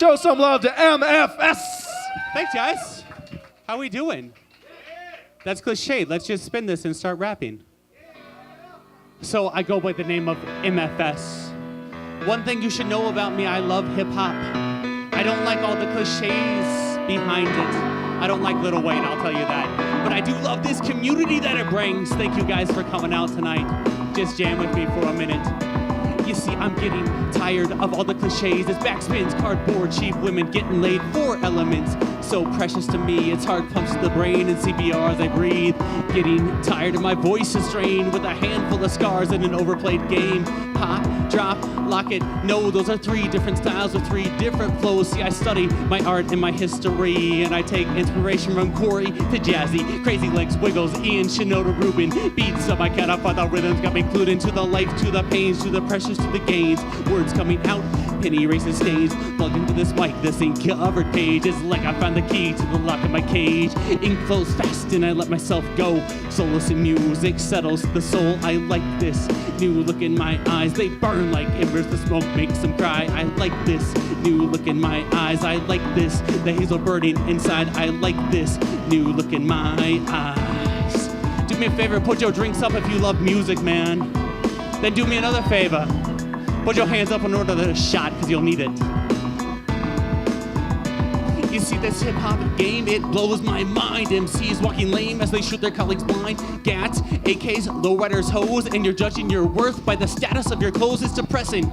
Show some love to MFS. Thanks, guys. How we doing? That's cliche. Let's just spin this and start rapping. So I go by the name of MFS. One thing you should know about me, I love hip-hop. I don't like all the cliches behind it. I don't like Lil Wayne, I'll tell you that. But I do love this community that it brings. Thank you guys for coming out tonight. Just jam with me for a minute. You see, I'm getting tired of all the cliches. It's backspins, cardboard, cheap women getting laid. 4 elements, so precious to me. It's hard pumps to the brain and CPR as I breathe. Getting tired of my voice is strained with a handful of scars and an overplayed game. Pop, drop, lock it. No, those are 3 different styles with 3 different flows. See, I study my art and my history, and I take inspiration from Corey to Jazzy, Crazy Legs, Wiggles, Ian, Shinoda, Rubin. Beats up my cat up on the rhythms, got me glued into the life, to the pains, to the pressures, to the gains. Words coming out, penny erasing stains. Plugged into this mic, this ink covered page is like I found the key to the lock of my cage. Ink flows fast and I let myself go. Soulless and music settles the soul. I like this new look in my eyes. They burn like embers, the smoke makes them cry. I like this new look in my eyes. I like this, the hazel burning inside. I like this new look in my eyes. Do me a favor, put your drinks up if you love music, man. Then do me another favor. Put your hands up and order a shot, because you'll need it. You see this hip-hop game, it blows my mind. MCs walking lame as they shoot their colleagues blind. Gats, AKs, lowriders, hoes, and you're judging your worth by the status of your clothes. It's depressing.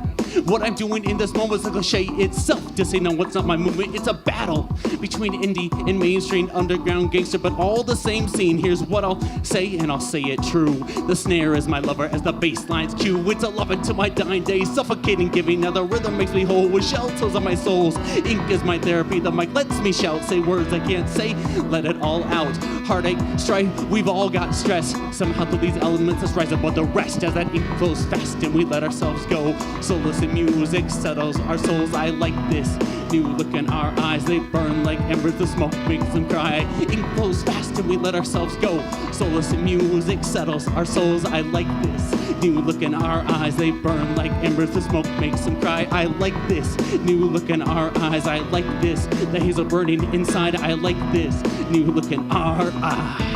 What I'm doing in this moment is a cliche itself. To say no, what's not my movement, it's a battle between indie and mainstream, underground gangster, but all the same scene. Here's what I'll say, and I'll say it true. The snare is my lover as the bass line's cue. It's a love until my dying days, suffocating, giving. Now the rhythm makes me whole with shelters on my souls. Ink is my therapy, the mic lets me shout, say words I can't say, let it all out. Heartache, strife, we've all got stress. Somehow through these elements, let's rise above the rest as that ink flows fast and we let ourselves go. Soulless and music settles our souls. I like this new look in our eyes. They burn like embers, the smoke makes them cry. Ink flows fast and we let ourselves go. Soulless and music settles our souls. I like this new look in our eyes. They burn like embers, the smoke makes them cry. I like this new look in our eyes. I like this, the hazel burning inside. I like this new look in our eyes.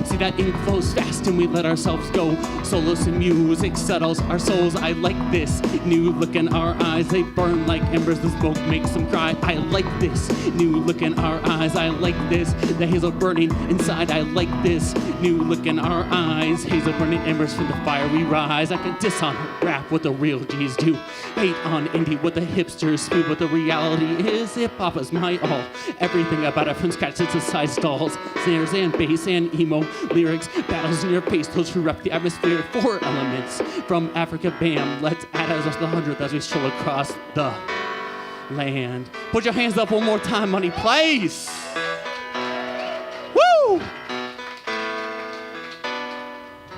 See, that ink flows fast and we let ourselves go. Soulless and music settles our souls. I like this new look in our eyes. They burn like embers, the smoke makes them cry. I like this new look in our eyes. I like this, the hazel burning inside. I like this new look in our eyes. Hazel burning embers from the fire we rise. I can diss on rap what the real G's do. Hate on indie what the hipsters spew. But the reality is hip-hop is my all. Everything about it from scratch to side stalls. Snares and bass and emo lyrics, battles in your face, those who rep the atmosphere. 4 elements from Africa, bam. Let's add us the 100th as we stroll across the land. Put your hands up one more time, money, please. Woo!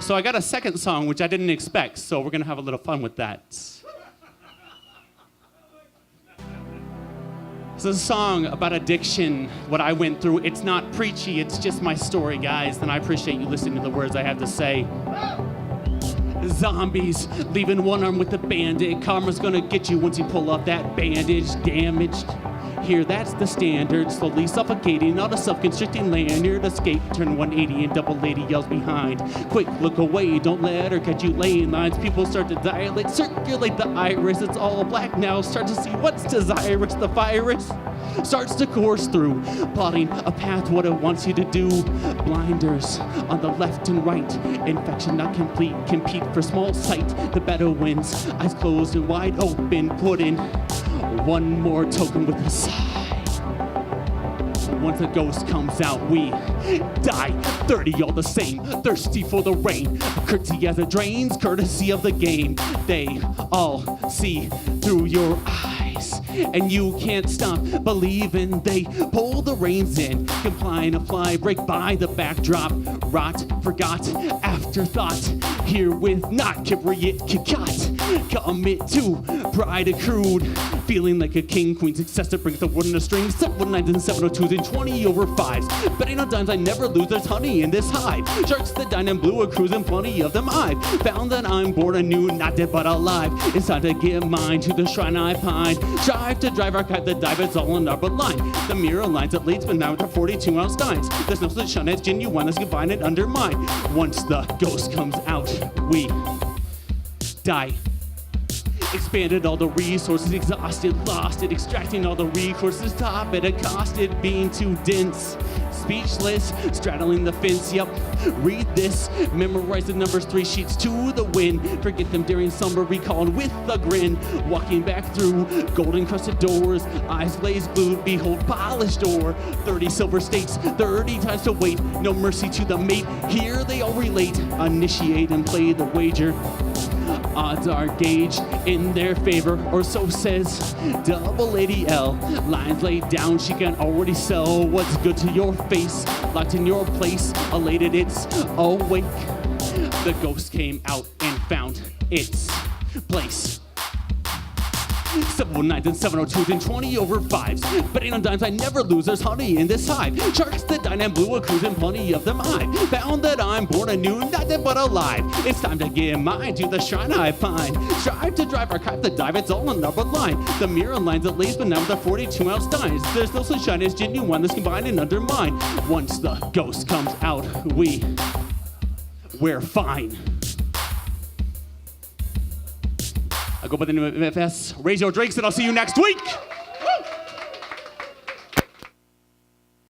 So I got a second song, which I didn't expect, so we're gonna have a little fun with that. This is a song about addiction, what I went through. It's not preachy, it's just my story, guys, and I appreciate you listening to the words I have to say. Zombies, leaving one arm with the bandit. Karma's gonna get you once you pull off that bandage. Damaged, here that's the standard. Slowly suffocating on a self-constricting lanyard. Escape, turn 180 and double lady yells behind. Quick, look away, don't let her catch you laying lines. People start to dilate, circulate the iris. It's all black now, start to see what's desirous. The virus starts to course through, plotting a path what it wants you to do. Blinders on the left and right, infection not complete, compete for small sight. The Bedouins, eyes closed and wide open, put in one more token with a sigh. Once the ghost comes out, we die. 30 all the same, thirsty for the rain. Curtsy as it drains, courtesy of the game. They all see through your eyes, and you can't stop believing. They pull the reins in, comply and apply, break by the backdrop. Rot, forgot, afterthought. Here with not Kipriot Kikat. Commit to pride accrued. Feeling like a king, queen success that brings the wood in a string. 719s and 702s and 20 over 5s. Betting on dimes I never lose, there's honey in this hive. Sharks that dine and blue are cruising, plenty of them I've found that I'm born anew, not dead but alive. It's time to give mine to the shrine I pine. Strive to drive our kite, the dive, it's all in our line. The mirror lines that leads, but now to 42-ounce steins. There's no such shun as genuine, let's combine it under mine. Once the ghost comes out, we die. Expanded all the resources, exhausted, lost it, extracting all the recourses, top it, accosted, being too dense. Speechless, straddling the fence, yep. Read this, memorize the numbers, 3 sheets to the wind. Forget them during slumber, recalled with a grin. Walking back through golden crusted doors, eyes glazed blue, behold polished ore. 30 silver stakes, 30 times to wait. No mercy to the mate, here they all relate. Initiate and play the wager. Odds are gauged in their favor, or so says Double Lady L. Lines laid down, she can already sell what's good to your face. Locked in your place, elated it's awake. The ghost came out and found its place. 719s and 702s and 20 over 5s. Betting on dimes I never lose, there's honey in this hive. Sharks that dine and blue are cruising, plenty of them I've found that I'm born anew, not dead but alive. It's time to give mine to the shrine I find. Strive to drive our kite, the dive, it's all in our line. The mirror lines that lays, but now with the 42-ounce steins. There's no sunshine, it's genuine, let's combine and undermine. Once the ghost comes out, we're fine. I go by the name of MFS. Raise your drinks and I'll see you next week.